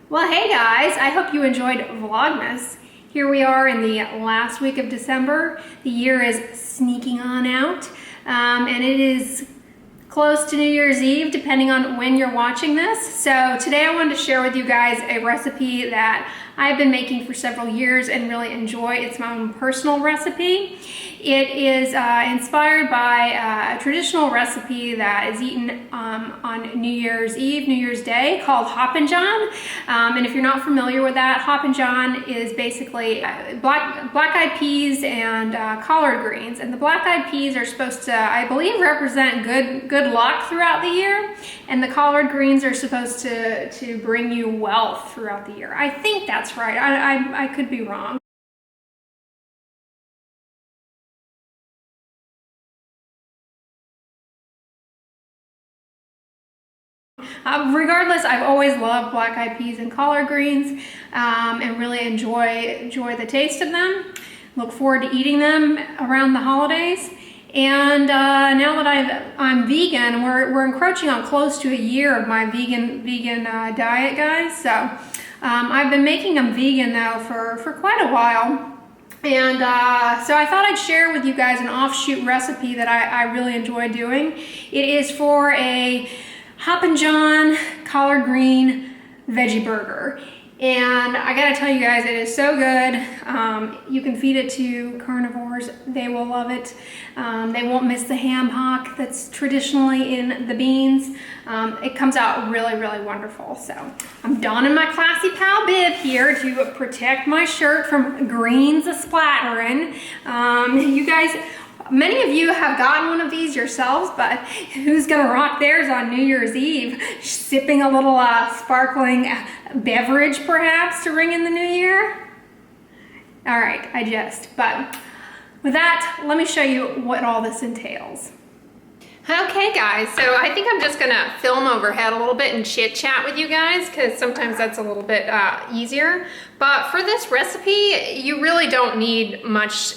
Well, hey guys, I hope you enjoyed Vlogmas. Here we are in the last week of December. The year is sneaking on out, and it is close to New Year's Eve, depending on when you're watching this. So today I wanted to share with you guys a recipe that I've been making for several years and really enjoy. It's my own personal recipe. It is inspired by a traditional recipe that is eaten on New Year's Eve, New Year's Day, called Hoppin. And if you're not familiar with that, Hoppin is basically black-eyed peas and collard greens. And the black-eyed peas are supposed to, I believe, represent good luck throughout the year, and the collard greens are supposed to bring you wealth throughout the year. I think that's right. I could be wrong. Regardless, I've always loved black-eyed peas and collard greens, and really enjoy the taste of them. Look forward to eating them around the holidays. And now that I'm vegan, we're encroaching on close to a year of my vegan diet, guys. So I've been making them vegan though for quite a while. And so I thought I'd share with you guys an offshoot recipe that I really enjoy doing. It is for a Hoppin' collard green veggie burger. And I gotta tell you guys, it is so good. You can feed it to carnivores. They will love it. They won't miss the ham hock that's traditionally in the beans. It comes out really, really wonderful. So I'm donning my classy pal bib here to protect my shirt from greens a-splattering. You guys, many of you have gotten one of these yourselves, but who's gonna rock theirs on New Year's Eve? Sipping a little sparkling beverage perhaps to ring in the new year? All right, I jest. But with that, let me show you what all this entails. Okay guys, so I think I'm just gonna film overhead a little bit and chit chat with you guys, because sometimes that's a little bit easier. But for this recipe, you really don't need much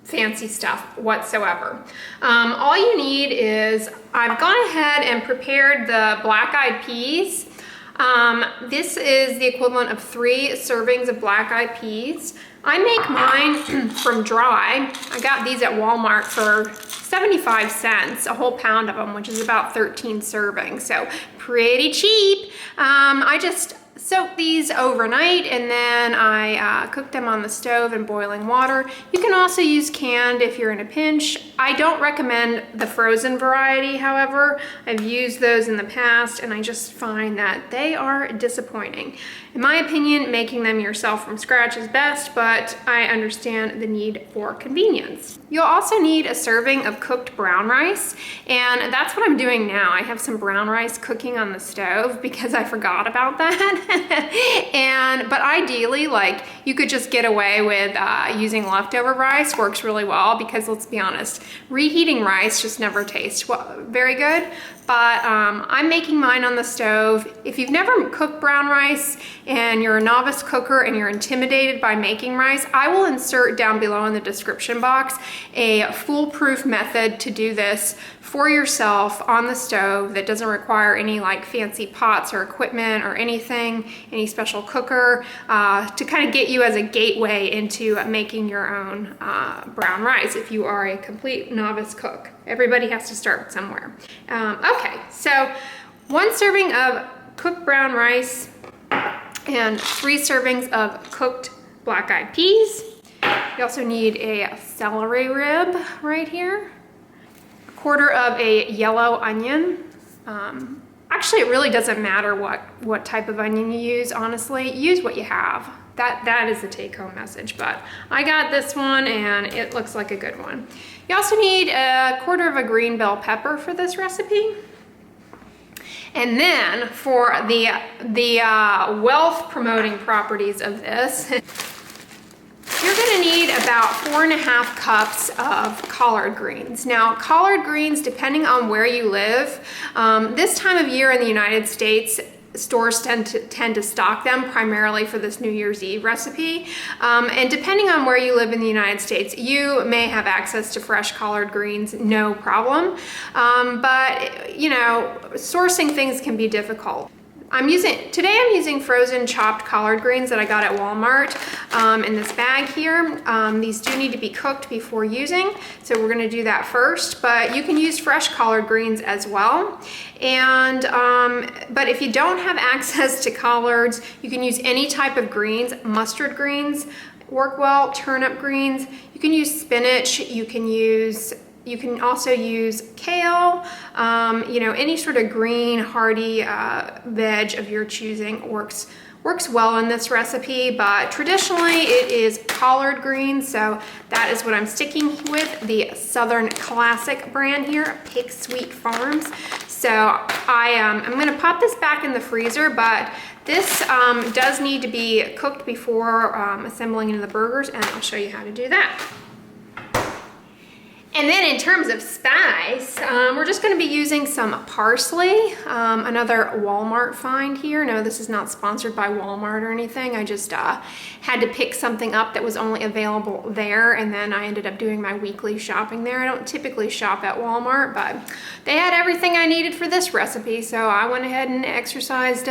fancy stuff whatsoever. All you need is, I've gone ahead and prepared the black-eyed peas. This is the equivalent of 3 servings of black-eyed peas. I make mine from Dray. I got these at Walmart for 75 cents, a whole pound of them, which is about 13 servings, so pretty cheap. I just soaked these overnight, and then I cooked them on the stove in boiling water. You can also use canned if you're in a pinch. I don't recommend the frozen variety, however. I've used those in the past, and I just find that they are disappointing. In my opinion, making them yourself from scratch is best, but I understand the need for convenience. You'll also need a serving of cooked brown rice, and that's what I'm doing now. I have some brown rice cooking on the stove because I forgot about that. But ideally, like, you could just get away with using leftover rice. Works really well because, let's be honest, reheating rice just never tastes very good. But I'm making mine on the stove. If you've never cooked brown rice and you're a novice cooker and you're intimidated by making rice, I will insert down below in the description box a foolproof method to do this for yourself on the stove that doesn't require any like fancy pots or equipment or anything, any special cooker, to kind of get you as a gateway into making your own brown rice if you are a complete novice cook. Everybody has to start somewhere. Okay, so 1 serving of cooked brown rice and 3 servings of cooked black-eyed peas. You also need a celery rib right here, 1/4 of a yellow onion. Actually, it really doesn't matter what type of onion you use, honestly. Use what you have. That is the take-home message, but I got this one and it looks like a good one. You also need a 1/4 of a green bell pepper for this recipe. And then for the wealth promoting properties of this, you're gonna need about 4½ cups of collard greens. Now, collard greens, depending on where you live, this time of year in the United States, stores tend to stock them primarily for this New Year's Eve recipe. And depending on where you live in the United States, you may have access to fresh collard greens, no problem. But, you know, sourcing things can be difficult. Today I'm using frozen chopped collard greens that I got at Walmart in this bag here. These do need to be cooked before using, so we're gonna do that first, but you can use fresh collard greens as well. And, but if you don't have access to collards, you can use any type of greens. Mustard greens work well, turnip greens. You can use spinach, you can also use kale, you know, any sort of green, hearty veg of your choosing works well in this recipe, but traditionally it is collard greens, so that is what I'm sticking with, the Southern Classic brand here, Pig Sweet Farms. So I'm gonna pop this back in the freezer, but this does need to be cooked before assembling into the burgers, and I'll show you how to do that. And then in terms of spice, we're just gonna be using some parsley, another Walmart find here. No, this is not sponsored by Walmart or anything. I just had to pick something up that was only available there, and then I ended up doing my weekly shopping there. I don't typically shop at Walmart, but they had everything I needed for this recipe, so I went ahead and exercised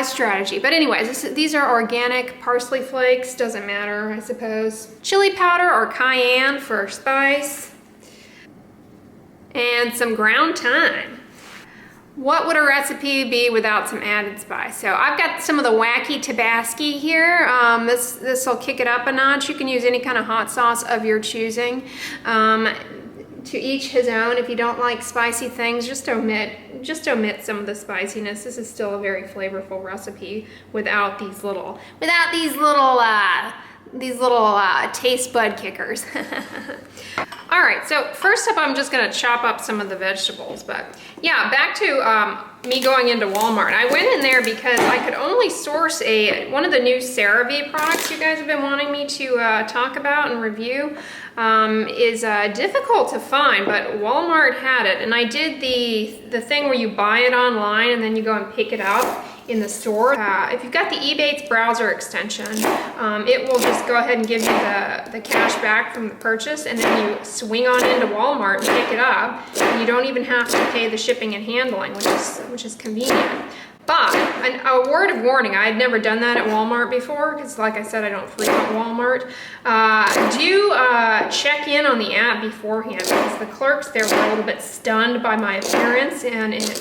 strategy. But anyways, these are organic parsley flakes, doesn't matter, I suppose. Chili powder or cayenne for spice, and some ground thyme. What would a recipe be without some added spice? So I've got some of the wacky Tabasco here. This will kick it up a notch. You can use any kind of hot sauce of your choosing. To each his own. If you don't like spicy things, just omit some of the spiciness. This is still a very flavorful recipe without these little taste bud kickers. All right, so first up, I'm just gonna chop up some of the vegetables, but yeah, back to me going into Walmart. I went in there because I could only source one of the new CeraVe products you guys have been wanting me to talk about and review. Is difficult to find, but Walmart had it, and I did the thing where you buy it online and then you go and pick it up in the store. If you've got the Ebates browser extension, it will just go ahead and give you the cash back from the purchase, and then you swing on into Walmart and pick it up, and you don't even have to pay the shipping and handling, which is convenient. But a word of warning, I had never done that at Walmart before, because like I said, I don't frequent Walmart. Do check in on the app beforehand, because the clerks there were a little bit stunned by my appearance, and it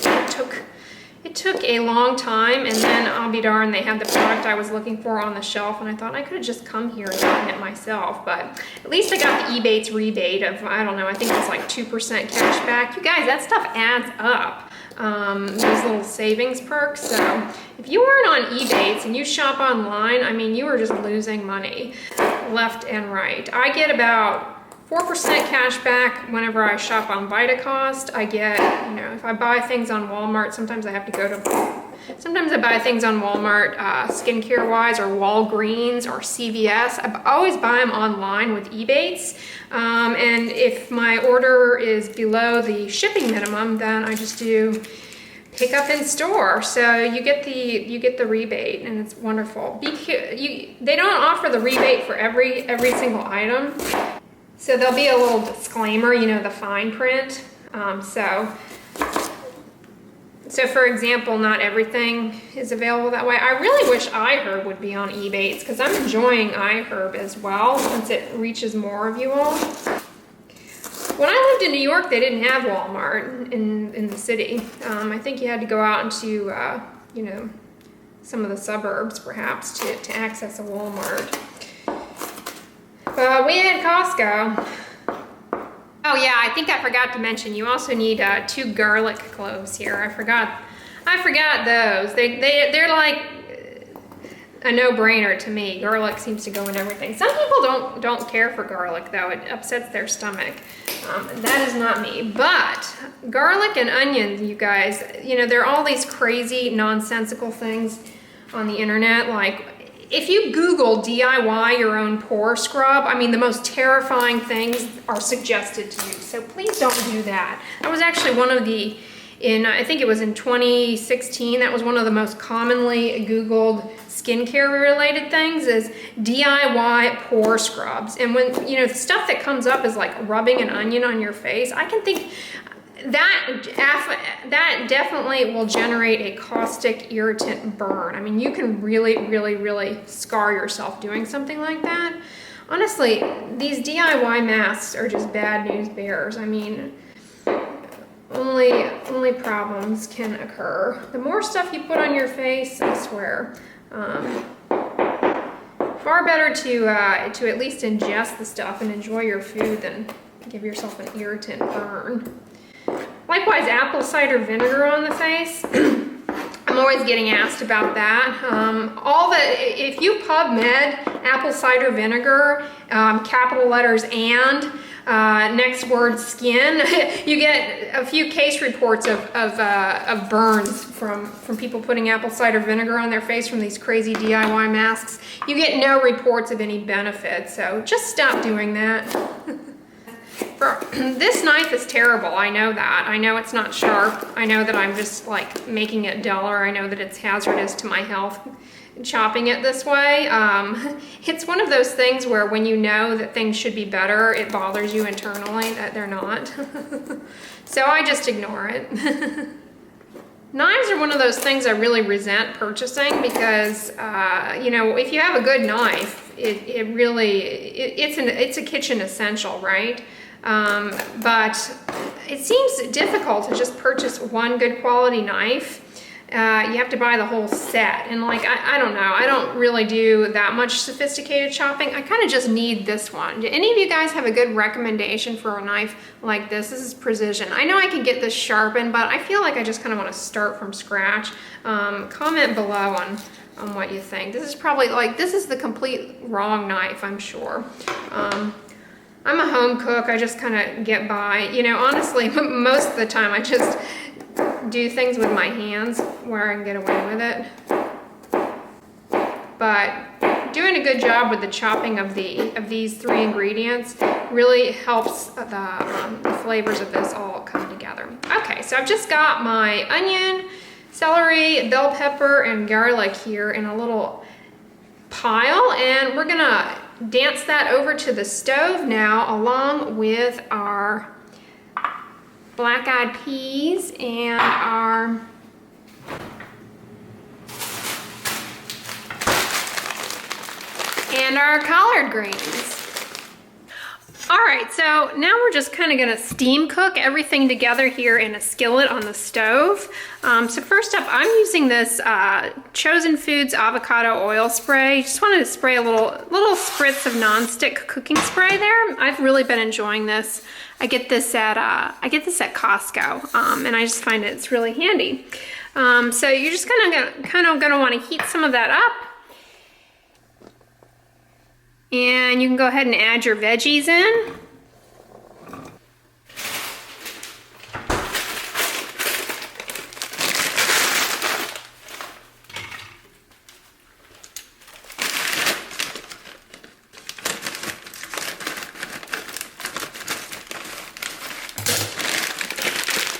took a long time, and then I'll be darned, they had the product I was looking for on the shelf, and I thought I could have just come here and gotten it myself, but at least I got the Ebates rebate of, I don't know, I think it's like 2% cash back. You guys, that stuff adds up. Those little savings perks. So if you aren't on Ebates and you shop online, I mean, you are just losing money left and right. I get about 4% cash back whenever I shop on Vitacost. I get, you know, if I buy things on Walmart, sometimes I buy things on Walmart, skincare wise, or Walgreens or CVS. I always buy them online with Ebates. And if my order is below the shipping minimum, then I just do pick up in store. So you get the rebate, and it's wonderful. They don't offer the rebate for every single item. So there'll be a little disclaimer, you know, the fine print. So for example, not everything is available that way. I really wish iHerb would be on Ebates, because I'm enjoying iHerb as well, since it reaches more of you all. When I lived in New York, they didn't have Walmart in the city. I think you had to go out into, you know, some of the suburbs perhaps to access a Walmart. But we had Costco. Oh yeah, I think I forgot to mention, you also need 2 garlic cloves here. I forgot those. They're like a no-brainer to me. Garlic seems to go in everything. Some people don't care for garlic though. It upsets their stomach. That is not me. But garlic and onions, you guys, you know, there are all these crazy nonsensical things on the internet, like if you Google DIY your own pore scrub, I mean, the most terrifying things are suggested to you. So please don't do that. That was actually one of the, I think it was in 2016, that was one of the most commonly Googled skincare related things is DIY pore scrubs. And when, you know, stuff that comes up is like rubbing an onion on your face, I can think, that definitely will generate a caustic irritant burn. I mean, you can really scar yourself doing something like that. Honestly, these DIY masks are just bad news bears. I mean, only problems can occur. The more stuff you put on your face, I swear, far better to at least ingest the stuff and enjoy your food than give yourself an irritant burn. Likewise, apple cider vinegar on the face. I'm always getting asked about that. If you PubMed apple cider vinegar, capital letters and next word skin, you get a few case reports of burns from people putting apple cider vinegar on their face from these crazy DIY masks. You get no reports of any benefit, so just stop doing that. This knife is terrible, I know that. I know it's not sharp. I know that I'm just like making it duller. I know that it's hazardous to my health chopping it this way. It's one of those things where when you know that things should be better, it bothers you internally that they're not. So I just ignore it. Knives are one of those things I really resent purchasing because, you know, if you have a good knife, it's a kitchen essential, right? But it seems difficult to just purchase one good quality knife. You have to buy the whole set, and like I don't know, I don't really do that much sophisticated chopping. I kind of just need this one. Do any of you guys have a good recommendation for a knife like this? This is precision. I know I can get this sharpened, but I feel like I just kind of want to start from scratch. Comment below on what you think. This is probably like, this is the complete wrong knife, I'm sure. I'm a home cook. I just kind of get by. You know, honestly, most of the time I just do things with my hands where I can get away with it. But doing a good job with the chopping of these three ingredients really helps the flavors of this all come together. Okay, so I've just got my onion, celery, bell pepper, and garlic here in a little pile, and we're gonna dance that over to the stove now along with our black-eyed peas and our collard greens. All right, so now we're just kind of gonna steam cook everything together here in a skillet on the stove. So first up, I'm using this Chosen Foods avocado oil spray. Just wanted to spray a little spritz of nonstick cooking spray there. I've really been enjoying this. I get this at Costco, and I just find it's really handy. So you're just kind of gonna want to heat some of that up. And you can go ahead and add your veggies in.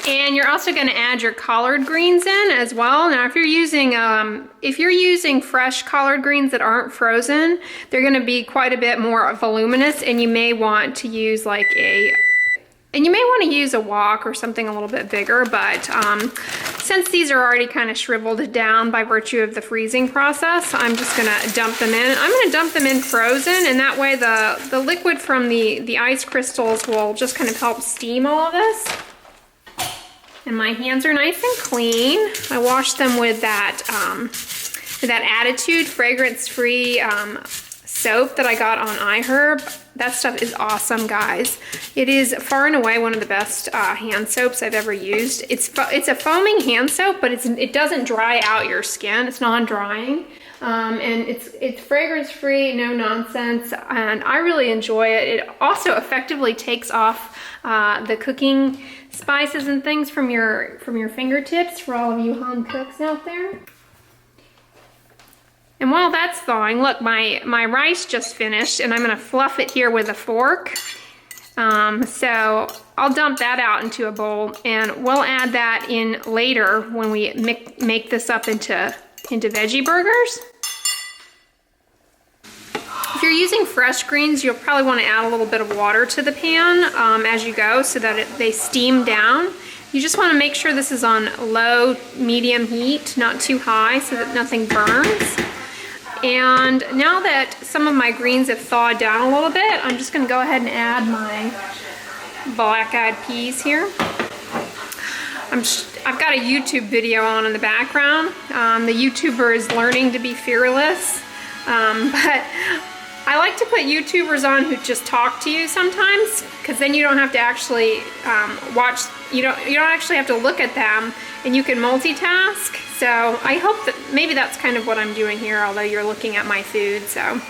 And you're also going to add your collard greens in as well. Now, if you're using fresh collard greens that aren't frozen, they're going to be quite a bit more voluminous, and you may want to use a wok or something a little bit bigger. But since these are already kind of shriveled down by virtue of the freezing process, I'm just going to dump them in. I'm going to dump them in frozen, and that way the liquid from the ice crystals will just kind of help steam all of this. And my hands are nice and clean. I washed them with that Attitude fragrance-free soap that I got on iHerb. That stuff is awesome, guys. It is far and away one of the best hand soaps I've ever used. It's a foaming hand soap, but it doesn't dry out your skin. It's non-drying. And it's fragrance-free, no nonsense, and I really enjoy it. It also effectively takes off the cooking spices and things from your fingertips for all of you home cooks out there. And while that's thawing, look, my rice just finished, and I'm gonna fluff it here with a fork. So I'll dump that out into a bowl, and we'll add that in later when we make this up into veggie burgers. If you're using fresh greens, you'll probably want to add a little bit of water to the pan as you go so that they steam down. You just want to make sure this is on low, medium heat, not too high, so that nothing burns. And now that some of my greens have thawed down a little bit, I'm just going to go ahead and add my black-eyed peas here. I've got a YouTube video on in the background. The YouTuber is learning to be fearless, but I like to put YouTubers on who just talk to you sometimes, because then you don't have to actually watch. You don't actually have to look at them, and you can multitask. So I hope that maybe that's kind of what I'm doing here, although you're looking at my food, so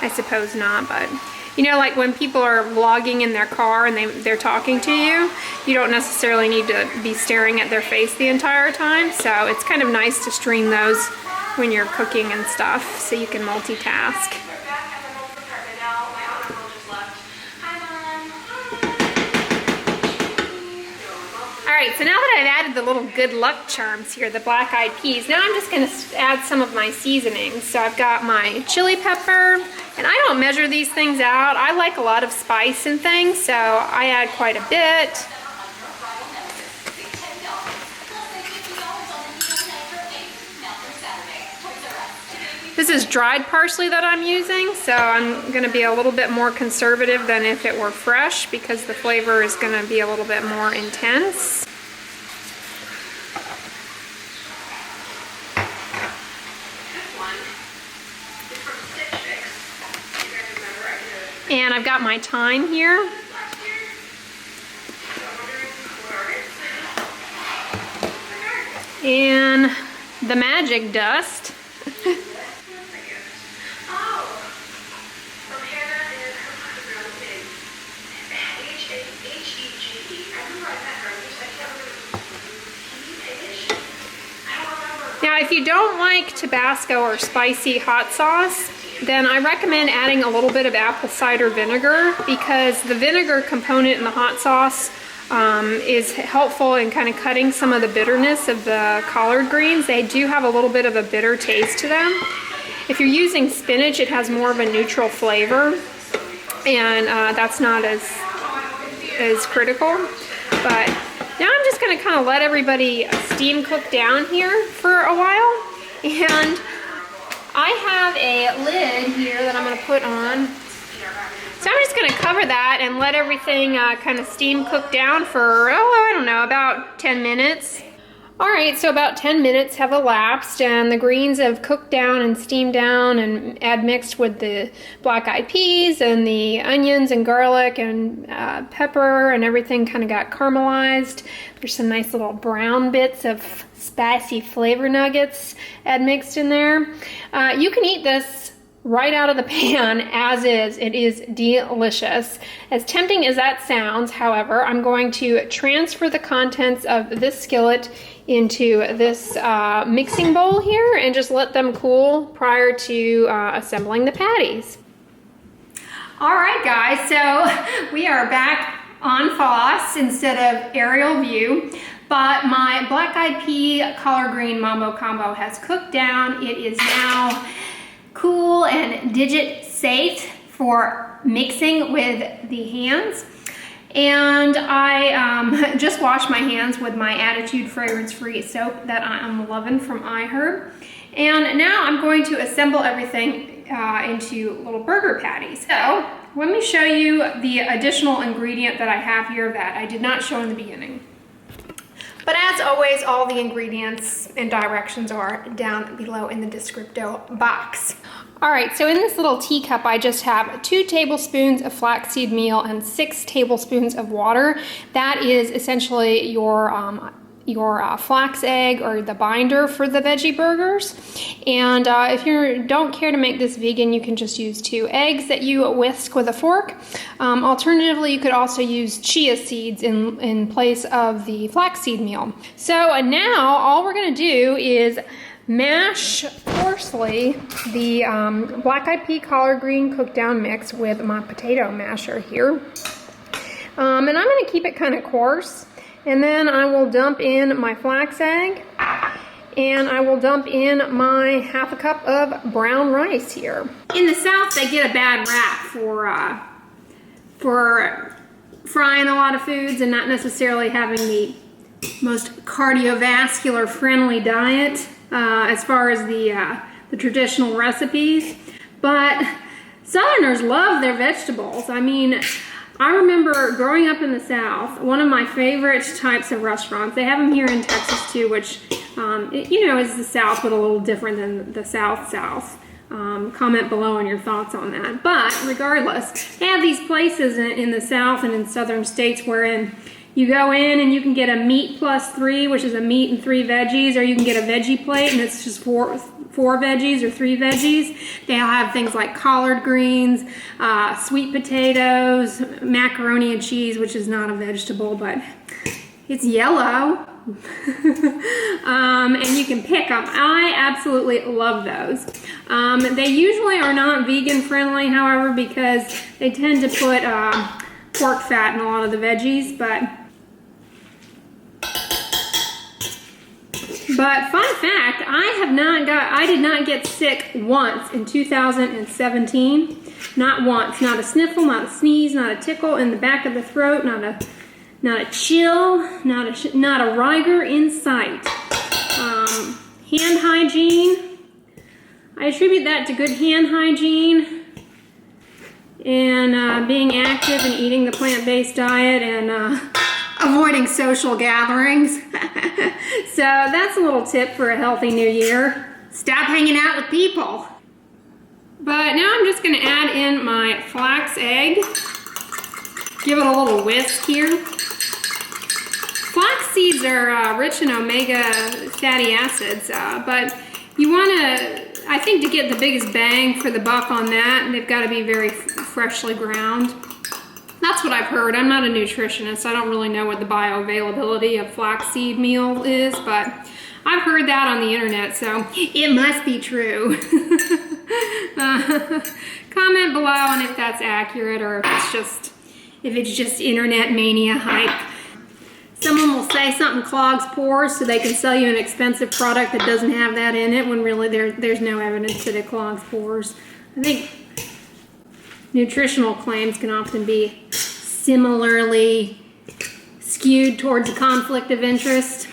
I suppose not. But you know, like when people are vlogging in their car and they're talking to you, you don't necessarily need to be staring at their face the entire time. So it's kind of nice to stream those when you're cooking and stuff, so you can multitask. Alright, so now that I've added the little good luck charms here, the black-eyed peas, now I'm just going to add some of my seasonings. So I've got my chili pepper, and I don't measure these things out. I like a lot of spice and things, so I add quite a bit. This is dried parsley that I'm using, so I'm going to be a little bit more conservative than if it were fresh, because the flavor is going to be a little bit more intense. And I've got my thyme here. And the magic dust. Now, if you don't like Tabasco or spicy hot sauce, then I recommend adding a little bit of apple cider vinegar, because the vinegar component in the hot sauce is helpful in kind of cutting some of the bitterness of the collard greens. They do have a little bit of a bitter taste to them. If you're using spinach, it has more of a neutral flavor, and that's not as critical. But now I'm just going to kind of let everybody steam cook down here for a while. And I have a lid here that I'm going to put on. So I'm just going to cover that and let everything kind of steam cook down for, I don't know, about 10 minutes. Alright, so about 10 minutes have elapsed, and the greens have cooked down and steamed down and admixed with the black-eyed peas and the onions and garlic and pepper, and everything kind of got caramelized. There's some nice little brown bits of spicy flavor nuggets admixed in there. You can eat this right out of the pan as is. It is delicious. As tempting as that sounds, however, I'm going to transfer the contents of this skillet into this mixing bowl here and just let them cool prior to assembling the patties. All right, guys, so we are back on Foss instead of aerial view. But my black-eyed pea collard green mambo combo has cooked down. It is now cool and digit safe for mixing with the hands. And I just washed my hands with my Attitude fragrance-free soap that I'm loving from iHerb. And now I'm going to assemble everything into little burger patties. So let me show you the additional ingredient that I have here that I did not show in the beginning. But as always, all the ingredients and directions are down below in the descripto box. All right, so in this little teacup, I just have 2 tablespoons of flaxseed meal and 6 tablespoons of water. That is essentially your flax egg or the binder for the veggie burgers. And if you don't care to make this vegan, you can just use 2 eggs that you whisk with a fork. Alternatively, you could also use chia seeds in place of the flaxseed meal. So now all we're going to do is mash coarsely the black-eyed pea collard green cooked down mix with my potato masher here. And I'm going to keep it kind of coarse. And then I will dump in my flax egg, and I will dump in my ½ cup of brown rice here. In the South, they get a bad rap for frying a lot of foods and not necessarily having the most cardiovascular friendly diet as far as the traditional recipes, but Southerners love their vegetables. I mean, I remember growing up in the South, one of my favorite types of restaurants, they have them here in Texas too, which, you know, is the South, but a little different than the South. Comment below on your thoughts on that. But regardless, they have these places in the South and in southern states wherein you go in and you can get a meat plus 3, which is a meat and 3 veggies, or you can get a veggie plate and it's just four veggies or 3 veggies. They'll have things like collard greens, sweet potatoes, macaroni and cheese, which is not a vegetable, but it's yellow. And you can pick them. I absolutely love those. They usually are not vegan friendly, however, because they tend to put pork fat in a lot of the veggies, but fun fact, I did not get sick once in 2017. Not once. Not a sniffle, not a sneeze, not a tickle in the back of the throat, not a chill, not a rigor in sight. Hand hygiene. I attribute that to good hand hygiene and being active and eating the plant-based diet and avoiding social gatherings. So that's a little tip for a healthy new year. Stop hanging out with people. But now I'm just going to add in my flax egg. Give it a little whisk here. Flax seeds are rich in omega fatty acids, but you want to, I think, to get the biggest bang for the buck on that, they've got to be very freshly ground. That's what I've heard. I'm not a nutritionist. I don't really know what the bioavailability of flaxseed meal is, but I've heard that on the internet, so it must be true. Comment below on if that's accurate or if it's just internet mania hype. Someone will say something clogs pores so they can sell you an expensive product that doesn't have that in it when really there's no evidence that it clogs pores. I think nutritional claims can often be similarly skewed towards a conflict of interest.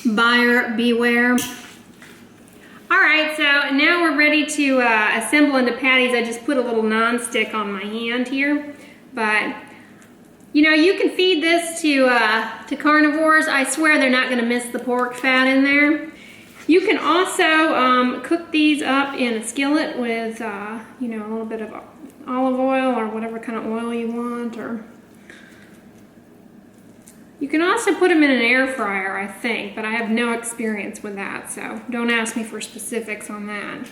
Buyer beware. All right, so now we're ready to assemble into patties. I just put a little nonstick on my hand here, but you know, you can feed this to carnivores. I swear they're not going to miss the pork fat in there. You can also cook these up in a skillet with, you know, a little bit of olive oil or whatever kind of oil you want. Or you can also put them in an air fryer, I think, but I have no experience with that, so don't ask me for specifics on that.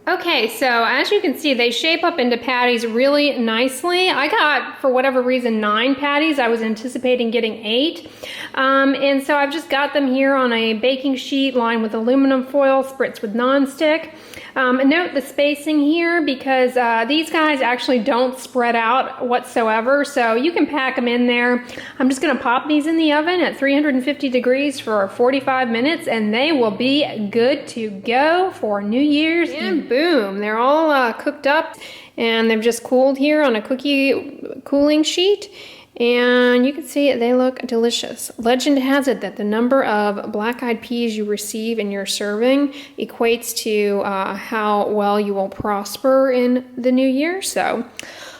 Okay, so as you can see, they shape up into patties really nicely. I got, for whatever reason, 9 patties. I was anticipating getting 8. And so I've just got them here on a baking sheet lined with aluminum foil, spritzed with nonstick. Note the spacing here because these guys actually don't spread out whatsoever, so you can pack them in there. I'm just going to pop these in the oven at 350 degrees for 45 minutes and they will be good to go for New Year's. And boom, they're all cooked up and they've just cooled here on a cookie cooling sheet. And you can see they look delicious. Legend has it that the number of black-eyed peas you receive in your serving equates to how well you will prosper in the new year. So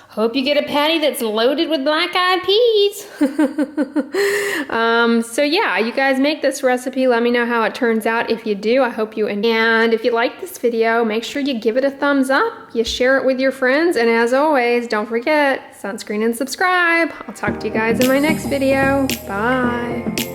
hope you get a patty that's loaded with black-eyed peas. So yeah, you guys make this recipe. Let me know how it turns out. If you do, I hope you enjoy. And if you like this video, make sure you give it a thumbs up. You share it with your friends. And as always, don't forget, sunscreen and subscribe. I'll talk to you guys in my next video. Bye.